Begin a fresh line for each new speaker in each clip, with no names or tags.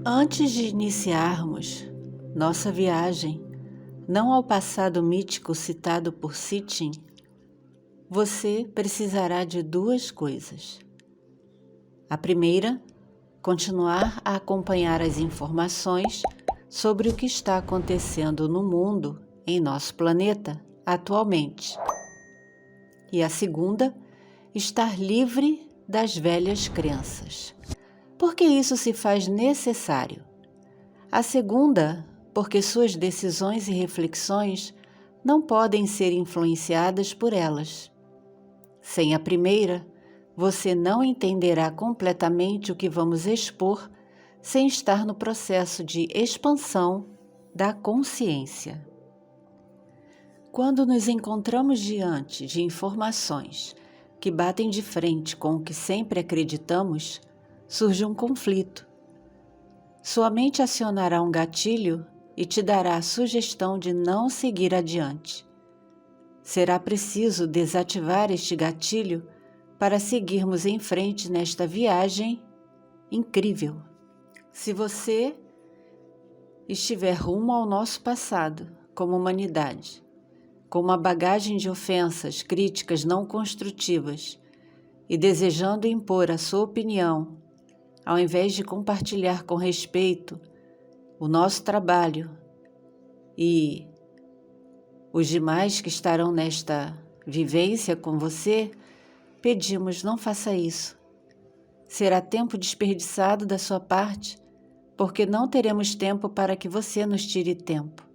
Antes de iniciarmos nossa viagem, não ao passado mítico citado por Sitchin, você precisará de duas coisas. A primeira, continuar a acompanhar as informações sobre o que está acontecendo no mundo, em nosso planeta, atualmente. E a segunda, estar livre das velhas crenças. Por que isso se faz necessário? A segunda, porque suas decisões e reflexões não podem ser influenciadas por elas. Sem a primeira, você não entenderá completamente o que vamos expor sem estar no processo de expansão da consciência. Quando nos encontramos diante de informações que batem de frente com o que sempre acreditamos, surge um conflito. Sua mente acionará um gatilho e te dará a sugestão de não seguir adiante. Será preciso desativar este gatilho para seguirmos em frente nesta viagem incrível. Se você estiver rumo ao nosso passado como humanidade, com uma bagagem de ofensas, críticas não construtivas e desejando impor a sua opinião, ao invés de compartilhar com respeito o nosso trabalho e os demais que estarão nesta vivência com você, pedimos, não faça isso. Será tempo desperdiçado da sua parte, porque não teremos tempo para que você nos tire tempo.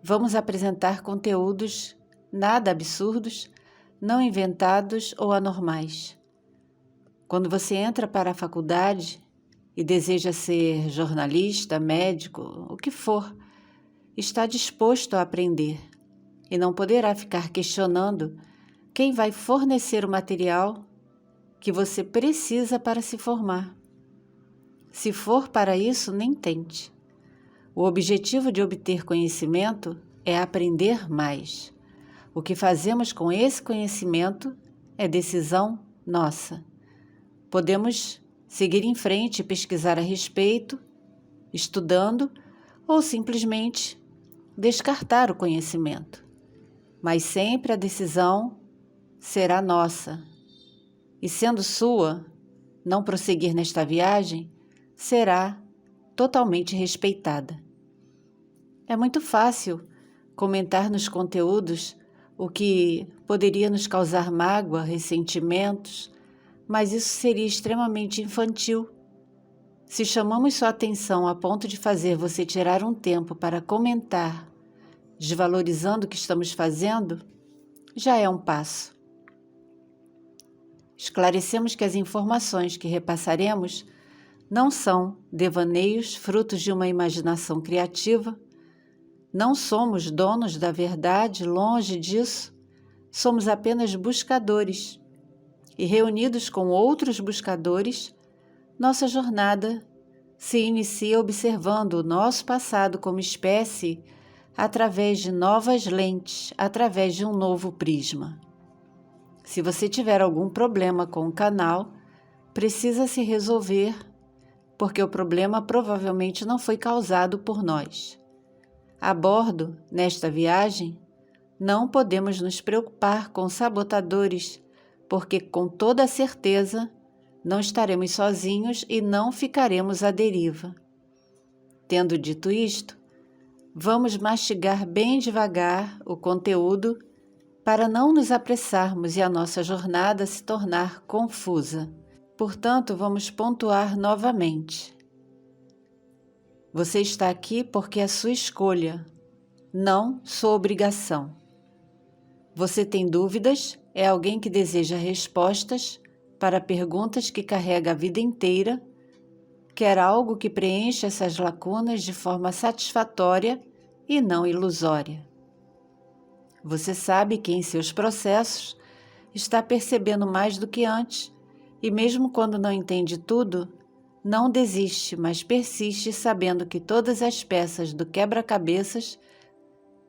Vamos apresentar conteúdos nada absurdos, não inventados ou anormais. Quando você entra para a faculdade e deseja ser jornalista, médico, o que for, está disposto a aprender e não poderá ficar questionando quem vai fornecer o material que você precisa para se formar. Se for para isso, nem tente. O objetivo de obter conhecimento é aprender mais. O que fazemos com esse conhecimento é decisão nossa. Podemos seguir em frente e pesquisar a respeito, estudando, ou simplesmente descartar o conhecimento. Mas sempre a decisão será nossa. E sendo sua, não prosseguir nesta viagem será totalmente respeitada. É muito fácil comentar nos conteúdos o que poderia nos causar mágoa, ressentimentos, mas isso seria extremamente infantil. Se chamamos sua atenção a ponto de fazer você tirar um tempo para comentar, desvalorizando o que estamos fazendo, já é um passo. Esclarecemos que as informações que repassaremos não são devaneios frutos de uma imaginação criativa. Não somos donos da verdade, longe disso. Somos apenas buscadores. E reunidos com outros buscadores, nossa jornada se inicia observando o nosso passado como espécie através de novas lentes, através de um novo prisma. Se você tiver algum problema com o canal, precisa se resolver, porque o problema provavelmente não foi causado por nós. A bordo, nesta viagem, não podemos nos preocupar com sabotadores, porque com toda certeza não estaremos sozinhos e não ficaremos à deriva. Tendo dito isto, vamos mastigar bem devagar o conteúdo para não nos apressarmos e a nossa jornada se tornar confusa. Portanto, vamos pontuar novamente. Você está aqui porque é sua escolha, não sua obrigação. Você tem dúvidas? É alguém que deseja respostas para perguntas que carrega a vida inteira, quer algo que preencha essas lacunas de forma satisfatória e não ilusória. Você sabe que em seus processos está percebendo mais do que antes e mesmo quando não entende tudo, não desiste, mas persiste sabendo que todas as peças do quebra-cabeças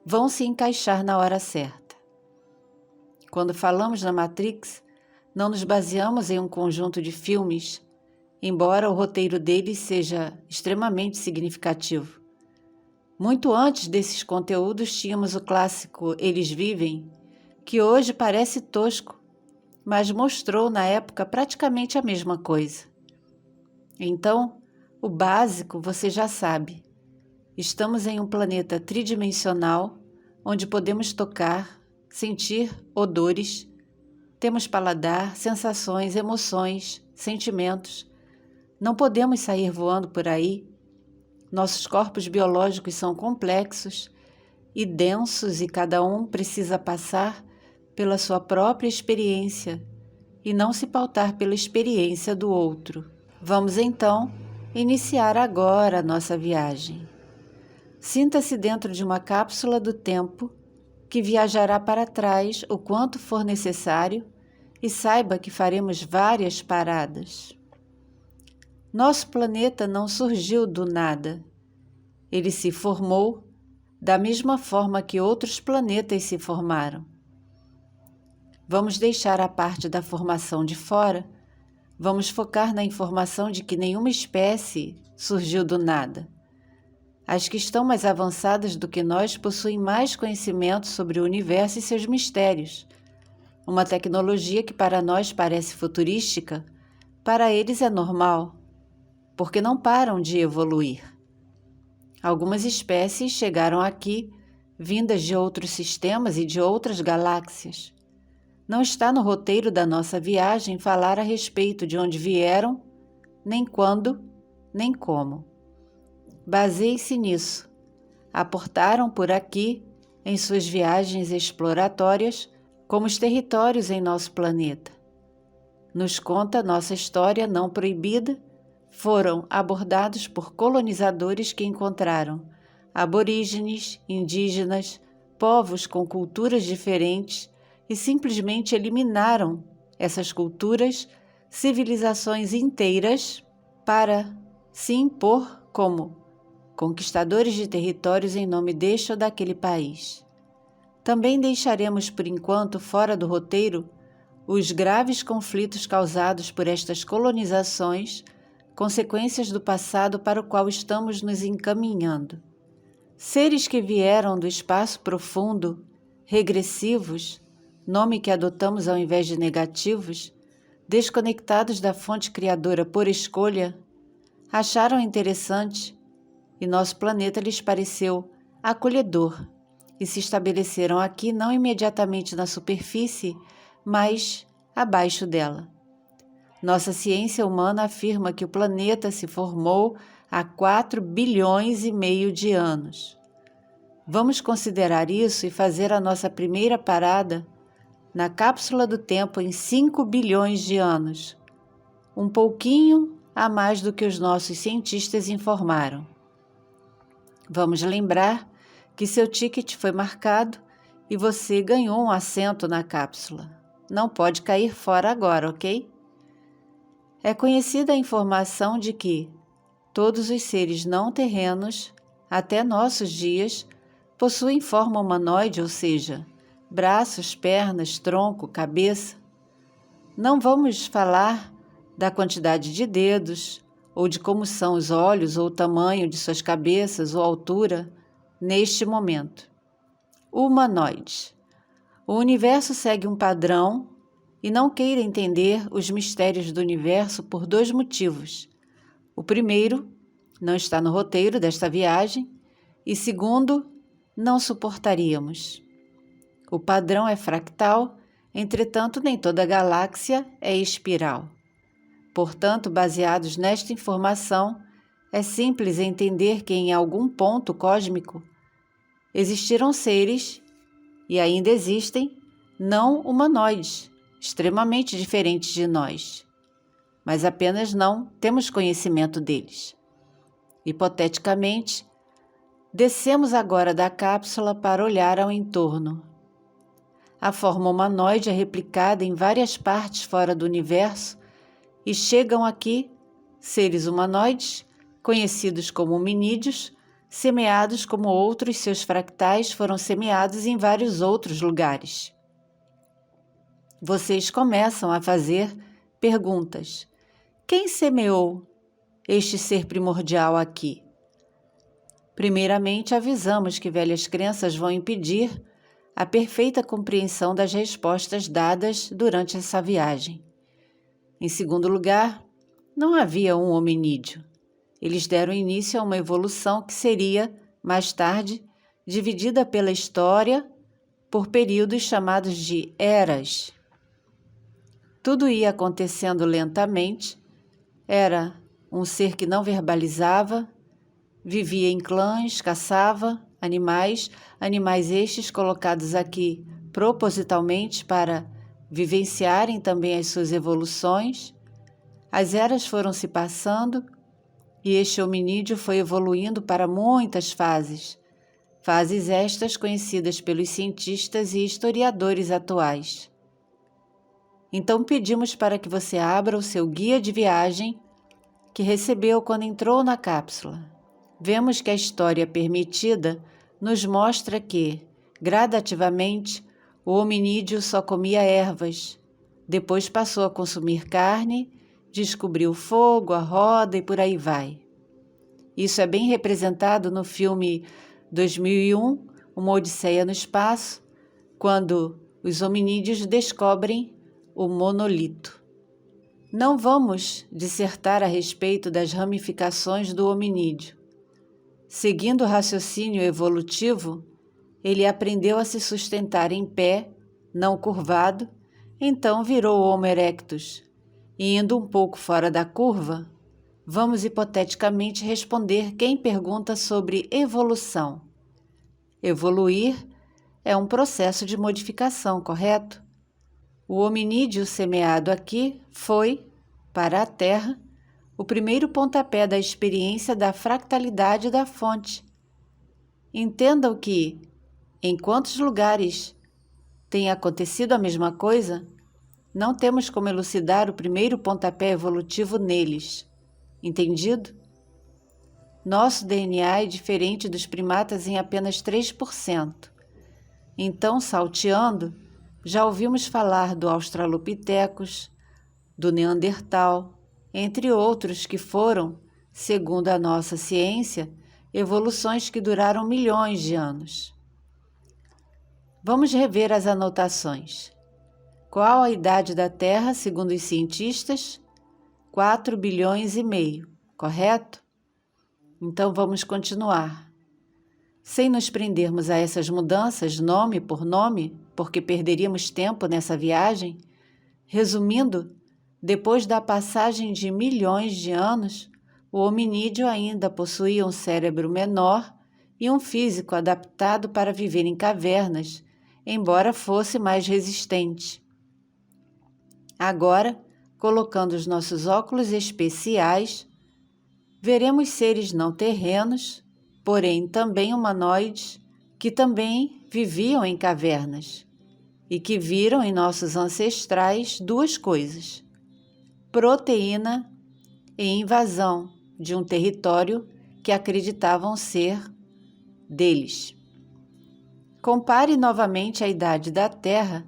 vão se encaixar na hora certa. Quando falamos na Matrix, não nos baseamos em um conjunto de filmes embora o roteiro deles seja extremamente significativo. Muito antes desses conteúdos tínhamos o clássico Eles Vivem, que hoje parece tosco, mas mostrou na época praticamente a mesma coisa. Então, o básico você já sabe. Estamos em um planeta tridimensional, onde podemos tocar, sentir odores, temos paladar, sensações, emoções, sentimentos. Não podemos sair voando por aí. Nossos corpos biológicos são complexos e densos e cada um precisa passar pela sua própria experiência e não se pautar pela experiência do outro. Vamos então iniciar agora a nossa viagem. Sinta-se dentro de uma cápsula do tempo que viajará para trás o quanto for necessário e saiba que faremos várias paradas. Nosso planeta não surgiu do nada. Ele se formou da mesma forma que outros planetas se formaram. Vamos deixar a parte da formação de fora. Vamos focar na informação de que nenhuma espécie surgiu do nada. As que estão mais avançadas do que nós possuem mais conhecimento sobre o universo e seus mistérios. Uma tecnologia que para nós parece futurística, para eles é normal, porque não param de evoluir. Algumas espécies chegaram aqui, vindas de outros sistemas e de outras galáxias. Não está no roteiro da nossa viagem falar a respeito de onde vieram, nem quando, nem como. Baseie-se nisso. Aportaram por aqui, em suas viagens exploratórias, como os territórios em nosso planeta. Nos conta nossa história não proibida, foram abordados por colonizadores que encontraram aborígenes, indígenas, povos com culturas diferentes e simplesmente eliminaram essas culturas, civilizações inteiras, para se impor como conquistadores de territórios em nome deste ou daquele país. Também deixaremos por enquanto fora do roteiro os graves conflitos causados por estas colonizações, consequências do passado para o qual estamos nos encaminhando. Seres que vieram do espaço profundo, regressivos, nome que adotamos ao invés de negativos, desconectados da fonte criadora por escolha, acharam interessante e nosso planeta lhes pareceu acolhedor e se estabeleceram aqui não imediatamente na superfície, mas abaixo dela. Nossa ciência humana afirma que o planeta se formou há 4,5 bilhões de anos. Vamos considerar isso e fazer a nossa primeira parada na cápsula do tempo em 5 bilhões de anos, um pouquinho a mais do que os nossos cientistas informaram. Vamos lembrar que seu ticket foi marcado e você ganhou um assento na cápsula. Não pode cair fora agora, ok? É conhecida a informação de que todos os seres não terrenos, até nossos dias, possuem forma humanoide, ou seja, braços, pernas, tronco, cabeça. Não vamos falar da quantidade de dedos, ou de como são os olhos, ou o tamanho de suas cabeças, ou altura, neste momento. Humanoides. O universo segue um padrão e não queira entender os mistérios do universo por 2 motivos. O primeiro, não está no roteiro desta viagem, e segundo, não suportaríamos. O padrão é fractal, entretanto nem toda galáxia é espiral. Portanto, baseados nesta informação, é simples entender que em algum ponto cósmico existiram seres, e ainda existem, não humanoides, extremamente diferentes de nós, mas apenas não temos conhecimento deles. Hipoteticamente, descemos agora da cápsula para olhar ao entorno. A forma humanoide é replicada em várias partes fora do universo e chegam aqui seres humanoides, conhecidos como hominídeos, semeados como outros seus fractais foram semeados em vários outros lugares. Vocês começam a fazer perguntas. Quem semeou este ser primordial aqui? Primeiramente, avisamos que velhas crenças vão impedir a perfeita compreensão das respostas dadas durante essa viagem. Em segundo lugar, não havia um hominídeo. Eles deram início a uma evolução que seria, mais tarde, dividida pela história por períodos chamados de eras. Tudo ia acontecendo lentamente. Era um ser que não verbalizava, vivia em clãs, caçava animais estes colocados aqui propositalmente para vivenciarem também as suas evoluções. As eras foram se passando e este hominídeo foi evoluindo para muitas fases estas conhecidas pelos cientistas e historiadores atuais. Então pedimos para que você abra o seu guia de viagem que recebeu quando entrou na cápsula. Vemos que a história permitida nos mostra que, gradativamente, o hominídeo só comia ervas, depois passou a consumir carne, descobriu o fogo, a roda e por aí vai. Isso é bem representado no filme 2001, Uma Odisseia no Espaço, quando os hominídeos descobrem o monolito. Não vamos dissertar a respeito das ramificações do hominídeo. Seguindo o raciocínio evolutivo, ele aprendeu a se sustentar em pé, não curvado, então virou Homo erectus. E indo um pouco fora da curva, vamos hipoteticamente responder quem pergunta sobre evolução. Evoluir é um processo de modificação, correto? O hominídeo semeado aqui foi, para a Terra, o primeiro pontapé da experiência da fractalidade da fonte. Entendam que, em quantos lugares tem acontecido a mesma coisa, não temos como elucidar o primeiro pontapé evolutivo neles. Entendido? Nosso DNA é diferente dos primatas em apenas 3%. Então, salteando, já ouvimos falar do Australopithecus, do Neandertal, entre outros que foram, segundo a nossa ciência, evoluções que duraram milhões de anos. Vamos rever as anotações. Qual a idade da Terra, segundo os cientistas? 4 bilhões e meio, correto? Então vamos continuar. Sem nos prendermos a essas mudanças, nome por nome, porque perderíamos tempo nessa viagem, resumindo, depois da passagem de milhões de anos, o hominídeo ainda possuía um cérebro menor e um físico adaptado para viver em cavernas, embora fosse mais resistente. Agora, colocando os nossos óculos especiais, veremos seres não terrenos, porém também humanoides, que também viviam em cavernas e que viram em nossos ancestrais duas coisas: proteína e invasão de um território que acreditavam ser deles. Compare novamente a idade da Terra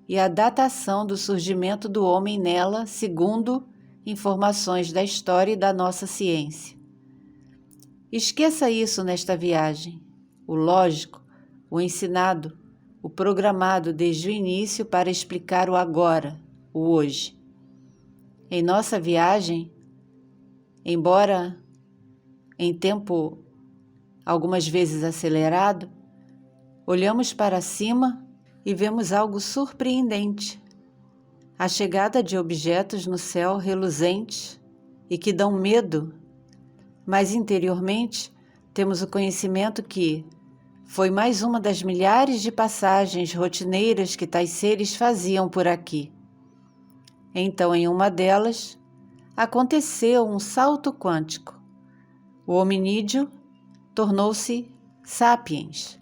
e a datação do surgimento do homem nela, segundo informações da história e da nossa ciência. Esqueça isso nesta viagem. O lógico, o ensinado, o programado desde o início para explicar o agora, o hoje. Em nossa viagem, embora em tempo algumas vezes acelerado, olhamos para cima e vemos algo surpreendente. A chegada de objetos no céu reluzentes e que dão medo, mas interiormente temos o conhecimento que foi mais uma das milhares de passagens rotineiras que tais seres faziam por aqui. Então, em uma delas, aconteceu um salto quântico. O hominídeo tornou-se sapiens,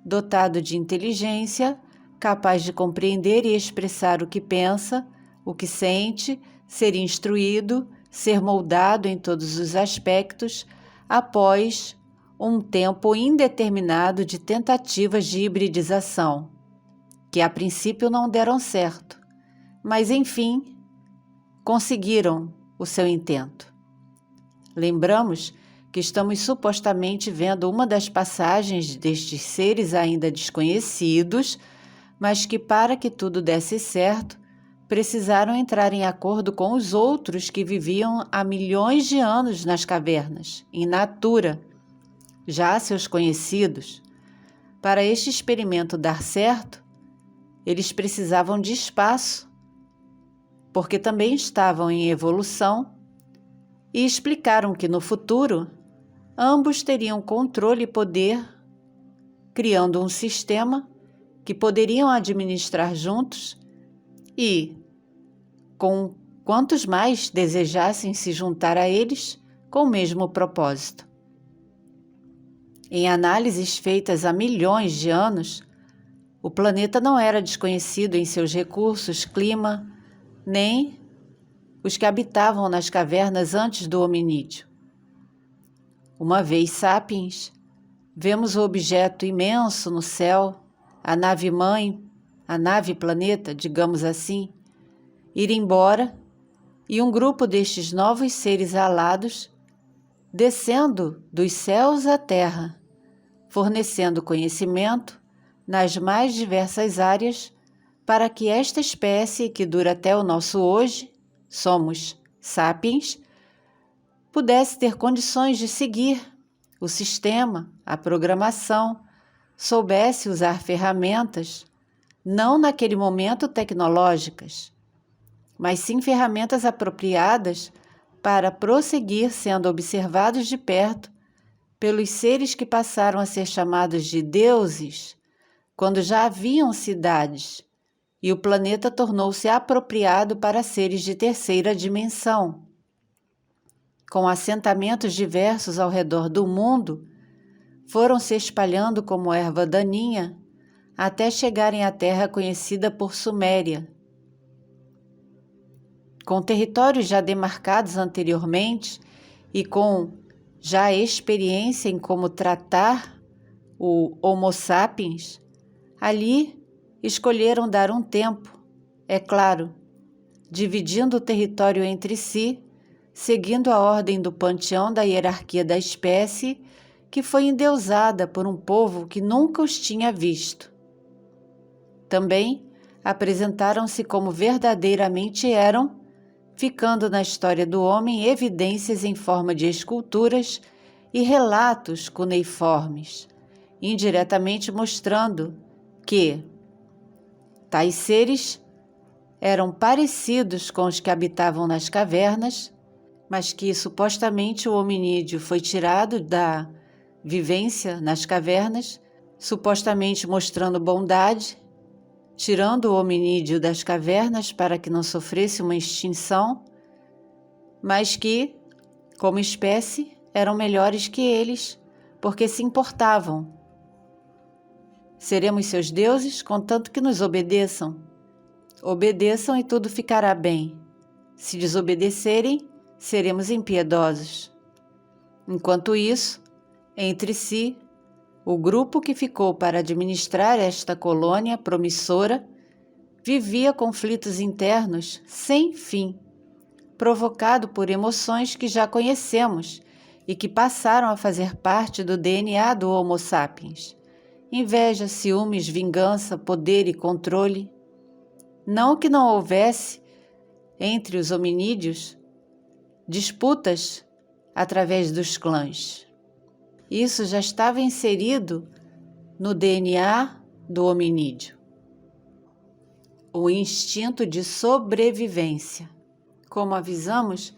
dotado de inteligência, capaz de compreender e expressar o que pensa, o que sente, ser instruído, ser moldado em todos os aspectos, após um tempo indeterminado de tentativas de hibridização, que a princípio não deram certo, mas enfim conseguiram o seu intento. Lembramos que estamos supostamente vendo uma das passagens destes seres ainda desconhecidos, mas que para que tudo desse certo, precisaram entrar em acordo com os outros que viviam há milhões de anos nas cavernas, in natura, já seus conhecidos. Para este experimento dar certo, eles precisavam de espaço, porque também estavam em evolução, e explicaram que no futuro, ambos teriam controle e poder, criando um sistema que poderiam administrar juntos e, com quantos mais desejassem se juntar a eles com o mesmo propósito. Em análises feitas há milhões de anos, o planeta não era desconhecido em seus recursos, clima, nem os que habitavam nas cavernas antes do hominídeo. Uma vez sapiens, vemos o objeto imenso no céu, a nave-mãe, a nave-planeta, digamos assim, ir embora e um grupo destes novos seres alados descendo dos céus à terra, fornecendo conhecimento nas mais diversas áreas para que esta espécie que dura até o nosso hoje, somos sapiens, pudesse ter condições de seguir o sistema, a programação, soubesse usar ferramentas, não naquele momento tecnológicas, mas sim ferramentas apropriadas para prosseguir sendo observados de perto pelos seres que passaram a ser chamados de deuses, quando já haviam cidades, e o planeta tornou-se apropriado para seres de terceira dimensão. Com assentamentos diversos ao redor do mundo, foram se espalhando como erva daninha até chegarem à terra conhecida por Suméria. Com territórios já demarcados anteriormente e com já experiência em como tratar o Homo sapiens, ali escolheram dar um tempo, é claro, dividindo o território entre si, seguindo a ordem do panteão da hierarquia da espécie, que foi endeusada por um povo que nunca os tinha visto. Também apresentaram-se como verdadeiramente eram, ficando na história do homem evidências em forma de esculturas e relatos cuneiformes, indiretamente mostrando que tais seres eram parecidos com os que habitavam nas cavernas, mas que supostamente o hominídeo foi tirado da vivência nas cavernas, supostamente mostrando bondade, tirando o hominídeo das cavernas para que não sofresse uma extinção, mas que, como espécie, eram melhores que eles, porque se importavam. Seremos seus deuses, contanto que nos obedeçam. Obedeçam e tudo ficará bem. Se desobedecerem, seremos impiedosos. Enquanto isso, entre si, o grupo que ficou para administrar esta colônia promissora vivia conflitos internos sem fim, provocado por emoções que já conhecemos e que passaram a fazer parte do DNA do Homo sapiens. Inveja, ciúmes, vingança, poder e controle. Não que não houvesse, entre os hominídeos, disputas através dos clãs. Isso já estava inserido no DNA do hominídeo. O instinto de sobrevivência. Como avisamos,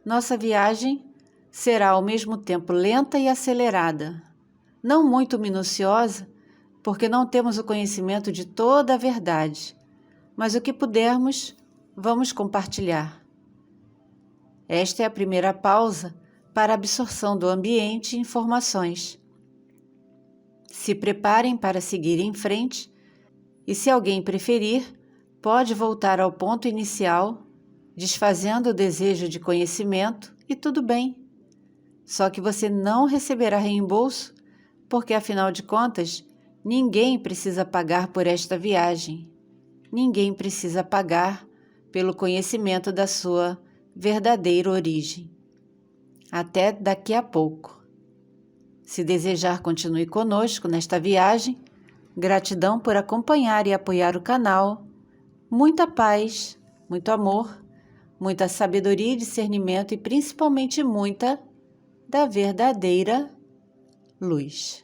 nossa viagem será ao mesmo tempo lenta e acelerada, não muito minuciosa, porque não temos o conhecimento de toda a verdade, mas o que pudermos, vamos compartilhar. Esta é a primeira pausa para a absorção do ambiente e informações. Se preparem para seguir em frente e, se alguém preferir, pode voltar ao ponto inicial, desfazendo o desejo de conhecimento e tudo bem. Só que você não receberá reembolso, porque afinal de contas, ninguém precisa pagar por esta viagem. Ninguém precisa pagar pelo conhecimento da sua verdadeira origem. Até daqui a pouco. Se desejar, continue conosco nesta viagem. Gratidão por acompanhar e apoiar o canal. Muita paz, muito amor, muita sabedoria e discernimento e principalmente muita da verdadeira luz.